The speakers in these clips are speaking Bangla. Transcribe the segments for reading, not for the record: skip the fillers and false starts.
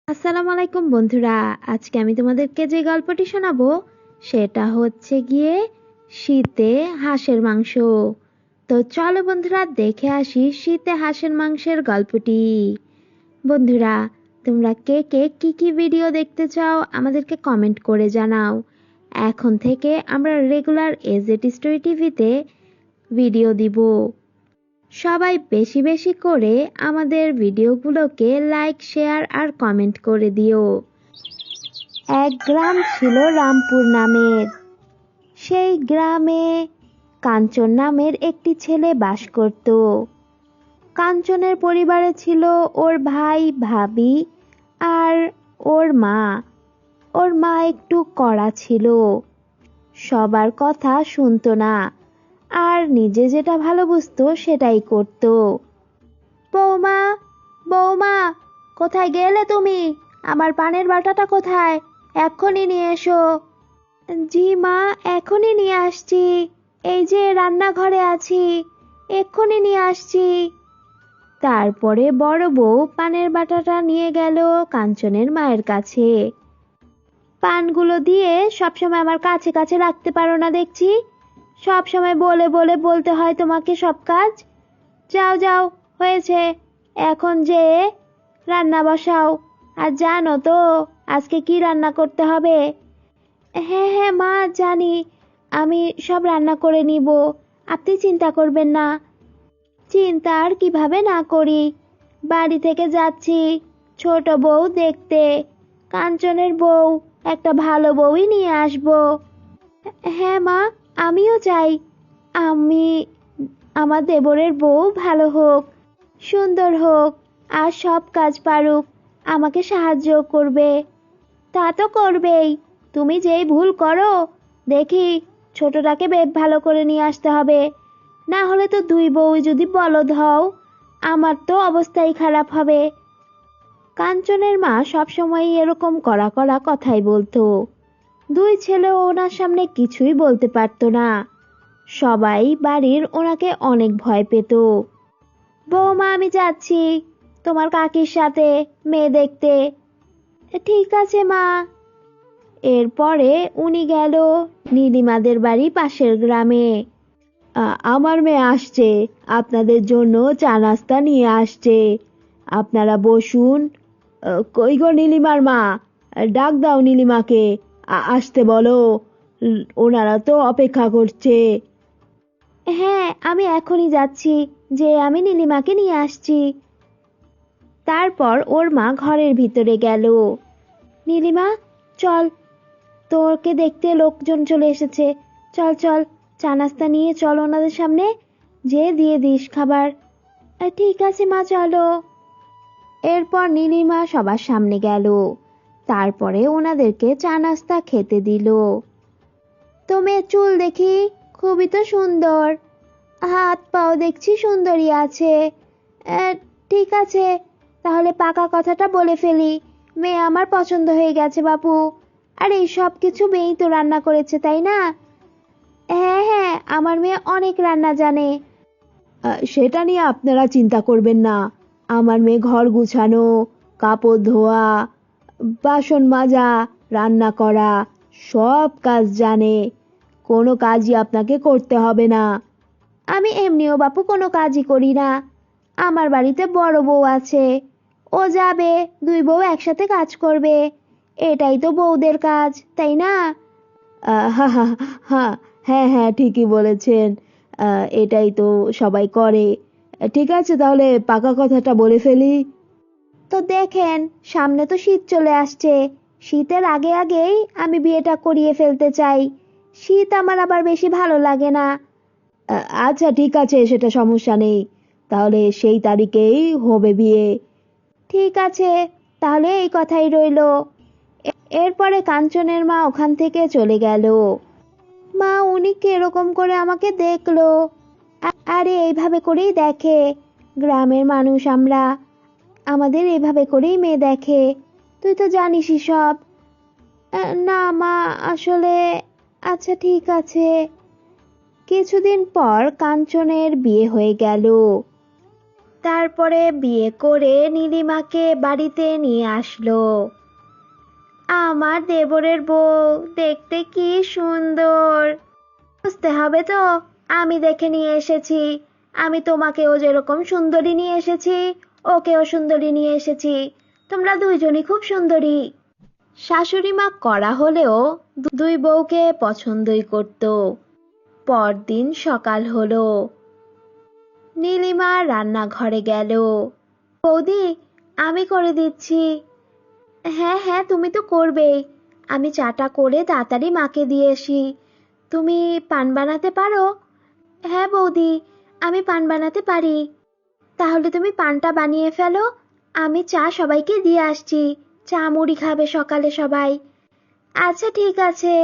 আসসালামু আলাইকুম বন্ধুরা। আজকে আমি তোমাদেরকে যে গল্পটি শোনাবো সেটা হচ্ছে গিয়ে শীতে হাঁসের মাংস। তো চলো বন্ধুরা দেখে আসি শীতে হাঁসের মাংসের গল্পটি। বন্ধুরা, তোমরা কে কে কি কি ভিডিও দেখতে চাও আমাদেরকে কমেন্ট করে জানাও। এখন থেকে আমরা রেগুলার এজেড স্টোরি টিভিতে ভিডিও দিব। সবাই বেশি বেশি করে আমাদের ভিডিওগুলোকে লাইক, শেয়ার আর কমেন্ট করে দিও। এক গ্রাম ছিল রামপুর নামের। সেই গ্রামে কাঞ্চন নামের একটি ছেলে বাস করত। কাঞ্চনের পরিবারে ছিল ওর ভাই, ভাবি আর ওর মা। ওর মা একটু কড়া ছিল, সবার কথা শুনতো না আর নিজে যেটা ভালো বুঝতো সেটাই করত। বৌমা, বৌমা, কোথায় গেলে তুমি? আমার পানের বাটাটা কোথায়? এক্ষুনি নিয়ে এসো। জি মা, এখনই নিয়ে আসছি। এই যে রান্নাঘরে আছি, এক্ষুনি নিয়ে আসছি। তারপরে বড় বউ পানের বাটাটা নিয়ে গেল কাঞ্চনের মায়ের কাছে। পানগুলো দিয়ে সবসময় আমার কাছে কাছে রাখতে পারো না দেখছি। সবসময় বলে বলে বলতে হয় তোমাকে সব কাজ। যাও যাও, হয়েছে, এখন যে রান্না বসাও। আর জানো তো আজকে কি রান্না করতে হবে? হ্যাঁ হ্যাঁ মা, জানি। আমি সব রান্না করে নিব, আপনি চিন্তা করবেন না। চিন্তা আর কিভাবে না করি? বাড়ি থেকে যাচ্ছি ছোট বউ দেখতে। কাঞ্চনের বউ, একটা ভালো বউই নিয়ে আসবো। হ্যাঁ মা, আমিও চাই। আমি আমার দেবরের বউ ভালো হোক, সুন্দর হোক আর সব কাজ পারুক, আমাকে সাহায্য করবে। তা তো করবেই। তুমি যেই ভুল করো, দেখি ছোটটাকে বেশ ভালো করে নিয়ে আসতে হবে। না হলে তো দুই বউ যদি বলদ হও, আমার তো অবস্থাই খারাপ হবে। কাঞ্চনের মা সবসময় এরকম কড়া কড়া কথাই বলতো। দুই ছেলে ওনার সামনে কিছুই বলতে পারতো না। সবাই বাড়ির ওনাকে অনেক ভয় পেত। বৌমা, আমি যাচ্ছি তোমার কাকির সাথে মেয়ে দেখতে। ঠিক আছে মা। এরপরে উনি গেল নীলিমাদের বাড়ি পাশের গ্রামে। আমার মেয়ে আসছে, আপনাদের জন্য চা নাস্তা নিয়ে আসছে, আপনারা বসুন। কই গো নীলিমার মা, ডাক দাও নীলিমাকে, আসতে বলো, ওনারা তো অপেক্ষা করছে। হ্যাঁ, আমি এখনই যাচ্ছি, যে আমি নীলিমাকে নিয়ে আসছি। তারপর ওর মা ঘরের ভিতরে গেল। নীলিমা, চল, তোকে দেখতে লোকজন চলে এসেছে। চল চল, চা নাস্তা নিয়ে চল ওনাদের সামনে, যে দিয়ে দিস খাবার। ঠিক আছে মা, চলো। এরপর নীলিমা সবার সামনে গেল। তারপরে ওনাদেরকে চা নাস্তা খেতে দিল। তো মেয়ের চুল দেখি খুবই তো সুন্দর, হাত পাও দেখছি সুন্দরী আছে। ঠিক আছে, তাহলে পাকা কথাটা বলে ফেলি, মেয়ে আমার পছন্দ হয়ে গেছে বাপু। আর এই সব কিছু মেয়েই তো রান্না করেছে, তাই না? হ্যাঁ হ্যাঁ, আমার মেয়ে অনেক রান্না জানে। সেটা নিয়ে আপনারা চিন্তা করবেন না। আমার মেয়ে ঘর গুছানো, কাপড় ধোয়া, বাসন মাজা, রান্না করা, সব কাজ জানে। কোনো কাজই আপনাকে করতে হবে না। আমি এমনিও বাপু কোনো কাজই করি না। আমার বাড়িতে বড় বউ আছে, ও যাবে, দুই বউ একসাথে কাজ করবে। এটাই তো বউদের কাজ, তাই না? হা হা হা, হ্যাঁ হ্যাঁ, ঠিকই বলেছেন। এটাই তো সবাই করে। ঠিক আছে, তাহলে পাকা কথাটা বলে ফেলি। তো দেখেন, সামনে তো শীত চলে আসছে। শীতের আগে আগেই আমি বিয়েটা করিয়ে ফেলতে চাই। শীত আমার আবার বেশি ভালো লাগে না। আচ্ছা ঠিক আছে, সেটা সমস্যা নেই। তাহলে সেই তারিখেই হবে বিয়ে। ঠিক আছে, তাহলে এই কথাই রইলো। এরপরে কাঞ্চনের মা ওখান থেকে চলে গেল। মা, উনি কিরকম করে আমাকে দেখলো? আরে এইভাবে করেই দেখে, গ্রামের মানুষ আমরা, আমাদের এভাবে করেই মেয়ে দেখে। তুই তো জানিসই সব। না মা, আসলে, আচ্ছা ঠিক আছে। কিছুদিন পর কাঞ্চনের বিয়ে হয়ে গেল। তারপরে বিয়ে করে নীলিমাকে বাড়িতে নিয়ে আসলো। আমার দেবরের বউ দেখতে কি সুন্দর, বুঝতে হবে তো, আমি দেখে নিয়ে এসেছি। আমি তোমাকেও যেরকম সুন্দরী নিয়ে এসেছি, ওকেও সুন্দরী নিয়ে এসেছি। তোমরা দুইজনই খুব সুন্দরী। শাশুড়ি মা কড়া হলেও দুই বউকে পছন্দই করত। পরদিন সকাল হলো, নীলিমা রান্নাঘরে গেল। বৌদি, আমি করে দিচ্ছি। হ্যাঁ হ্যাঁ, তুমি তো করবেই। আমি চাটা করে তাড়াতাড়ি মাকে দিয়ে আসি। তুমি পান বানাতে পারো? হ্যাঁ বৌদি, আমি পান বানাতে পারি। তাহলে তুমি পানটা বানিয়ে ফেলো, আমি চা সবাইকে দিয়ে আসছি। চা মুড়ি খাবে সকালে সবাই। আচ্ছা ঠিক আছে।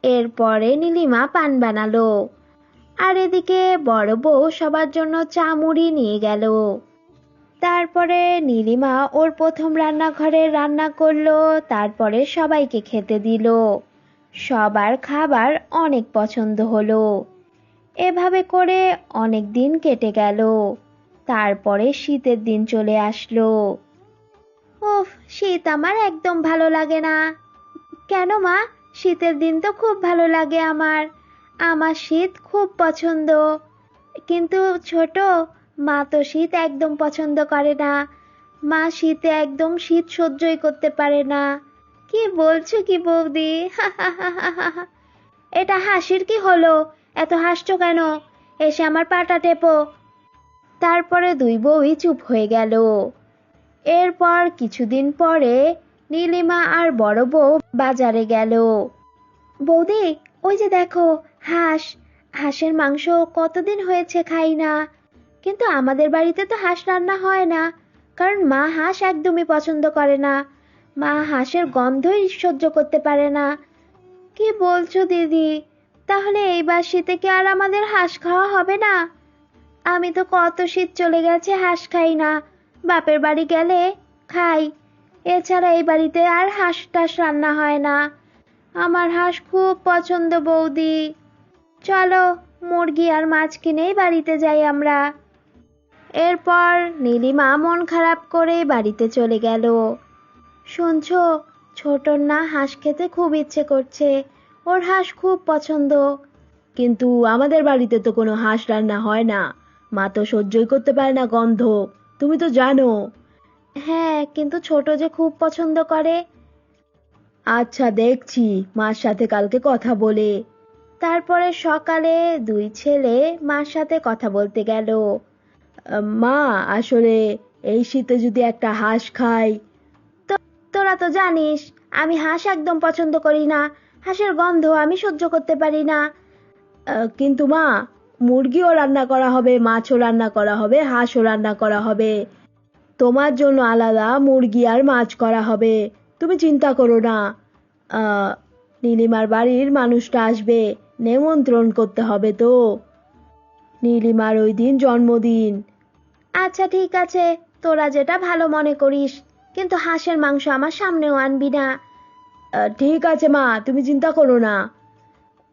এরপরে নীলিমা পান বানালো, আর এদিকে বড় বউ সবার জন্য চা মুড়ি নিয়ে গেল। তারপরে নীলিমা ওর প্রথম রান্নাঘরে রান্না করলো, তারপরে সবাইকে খেতে দিল। সবার খাবার অনেক পছন্দ হলো। এভাবে করে অনেক দিন কেটে গেল। তারপরে শীতের দিন চলে আসলো। উফ, শীত আমার একদম ভালো লাগে না। কেন মা? শীতের দিন তো খুব ভালো লাগে আমার। আমার শীত খুব পছন্দ। কিন্তু ছোট, মা তো শীত একদম পছন্দ করে না। মা শীতে একদম শীত সহ্যই করতে পারে না। কি বলছো কি বৌদি? এটা হাসির কি হলো? এত হাসছো কেন? এসে আমার পাটা টেপো। তারপরে দুই বউই চুপ হয়ে গেল। এরপর কিছুদিন পরে নীলিমা আর বড় বউ বাজারে গেল। বৌদি, ওই যে দেখো হাঁস। হাঁসের মাংস কতদিন হয়েছে খাই না। কিন্তু আমাদের বাড়িতে তো হাঁস রান্না হয় না, কারণ মা হাঁস একদমই পছন্দ করে না। মা হাঁসের গন্ধই সহ্য করতে পারে না। কি বলছো দিদি? তাহলে এইবার শীতে কি আর আমাদের হাঁস খাওয়া হবে না? আমি তো কত শীত চলে গেছে হাঁস খাই না। বাপের বাড়ি গেলে খাই, এছাড়া এই বাড়িতে আর হাঁস টাস রান্না হয় না। আমার হাঁস খুব পছন্দ বৌদি। চলো, মুরগি আর মাছ কিনেই বাড়িতে যাই আমরা। এরপর নীলিমা মন খারাপ করে বাড়িতে চলে গেল। শুনছো, ছোটর না হাঁস খেতে খুব ইচ্ছে করছে। ওর হাঁস খুব পছন্দ। কিন্তু আমাদের বাড়িতে তো কোনো হাঁস রান্না হয় না। মা তো সহ্যই করতে পারে না গন্ধ, তুমি তো জানো। হ্যাঁ, কিন্তু ছোট যে খুব পছন্দ করে। আচ্ছা দেখছি, মার সাথে কালকে কথা বলে। তারপরে সকালে দুই ছেলে মার সাথে কথা বলতে গেল। মা, আসলে এই শীতে যদি একটা হাঁস খাই। তোরা তো জানিস আমি হাঁস একদম পছন্দ করি না। হাঁসের গন্ধ আমি সহ্য করতে পারি না। কিন্তু মা, মুরগিও রান্না করা হবে, মাছও রান্না করা হবে, হাঁসও রান্না করা হবে। তোমার জন্য আলাদা মুরগি আর মাছ করা হবে, তুমি চিন্তা করো না। আহ, নীলিমার বাড়ির মানুষটা আসবে, নেমন্ত্রণ করতে হবে তো। নীলিমার ওই দিন জন্মদিন। আচ্ছা ঠিক আছে, তোরা যেটা ভালো মনে করিস, কিন্তু হাঁসের মাংস আমার সামনেও আনবি না। ঠিক আছে মা, তুমি চিন্তা করো না।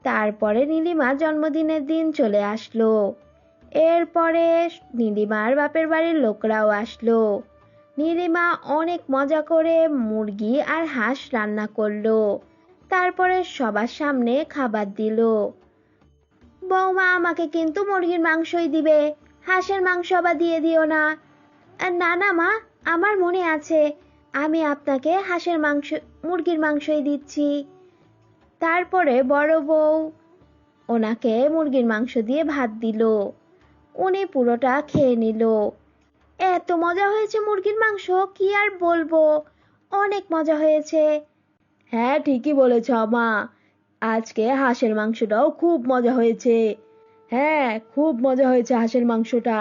তারপরে নীলিমার জন্মদিনের দিন চলে আসলো। এরপরে নীলিমার বাপের বাড়ির লোকরাও আসলো। নীলিমা অনেক মজা করে মুরগি আর হাঁস রান্না করলো। তারপরে সবার সামনে খাবার দিল। বৌমা, আমাকে কিন্তু মুরগির মাংসই দিবে, হাঁসের মাংস আবার দিয়ে দিও না। না না মা, আমার মনে আছে, আমি আপনাকে হাঁসের মাংস মুরগির মাংসই দিচ্ছি। তারপরে বড় বউ ওনাকে মুরগির মাংস দিয়ে ভাত দিল। উনি পুরোটা খেয়ে নিল। এত মজা হয়েছে মুরগির মাংস, কি আর বলবো, অনেক মজা হয়েছে। হ্যাঁ ঠিকই বলেছ মা, আজকে হাঁসের মাংসটাও খুব মজা হয়েছে। হ্যাঁ, খুব মজা হয়েছে হাঁসের মাংসটা।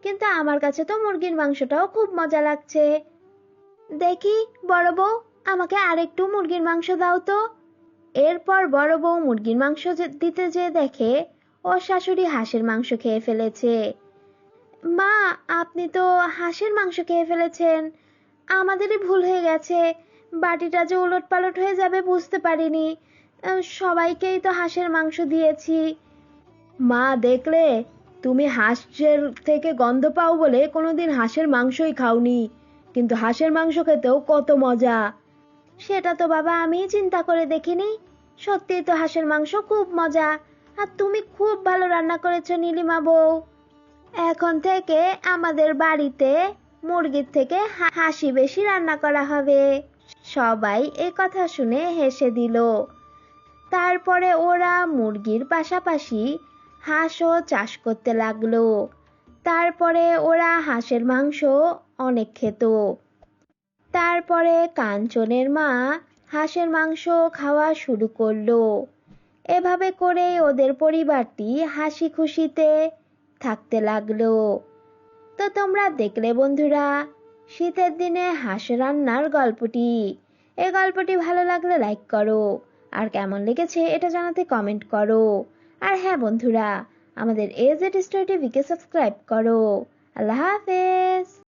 কিন্তু আমার কাছে তো মুরগির মাংসটাও খুব মজা লাগছে। দেখি বড় বউ, আমাকে আরেকটু মুরগির মাংস দাও তো। এরপর বড় বউ মুরগির মাংস দিতে যেয়ে দেখে ওর শাশুড়ি হাঁসের মাংস খেয়ে ফেলেছে। মা, আপনি তো হাঁসের মাংস খেয়ে ফেলেছেন। আমাদেরই ভুল হয়ে গেছে, বাটিটা যে উলটপালট হয়ে যাবে বুঝতে পারিনি। সবাইকেই তো হাঁসের মাংস দিয়েছি। মা দেখলে, তুমি হাঁসের থেকে গন্ধ পাও বলে কোনোদিন হাঁসের মাংসই খাওনি, কিন্তু হাঁসের মাংস খেতেও কত মজা। সেটা তো বাবা আমি চিন্তা করে দেখিনি, সত্যিই তো হাঁসের মাংস খুব মজা। আর তুমি খুব ভালো রান্না করেছো নীলিমা বউ। এখন থেকে আমাদের বাড়িতে মুরগির থেকে হাঁসই বেশি রান্না করা হবে। সবাই এই কথা শুনে হেসে দিল। তারপরে ওরা মুরগির পাশাপাশি হাঁসও চাষ করতে লাগলো। তারপরে ওরা হাঁসের মাংস অনেক খেত। তারপরে কাঞ্চনের মা হাঁসের মাংস খাওয়া শুরু করলো। এভাবে করে ওদের পরিবারটি হাসি খুশিতে থাকতে লাগলো। তো তোমরা দেখলে বন্ধুরা শীতের দিনে হাঁস রান্নার গল্পটি। এই গল্পটি ভালো লাগলে লাইক করো, আর কেমন লেগেছে এটা জানাতে কমেন্ট করো। আর হ্যাঁ বন্ধুরা, আমাদের AZ স্টোরি টিভিকে সাবস্ক্রাইব করো। আল্লাহ হাফেজ।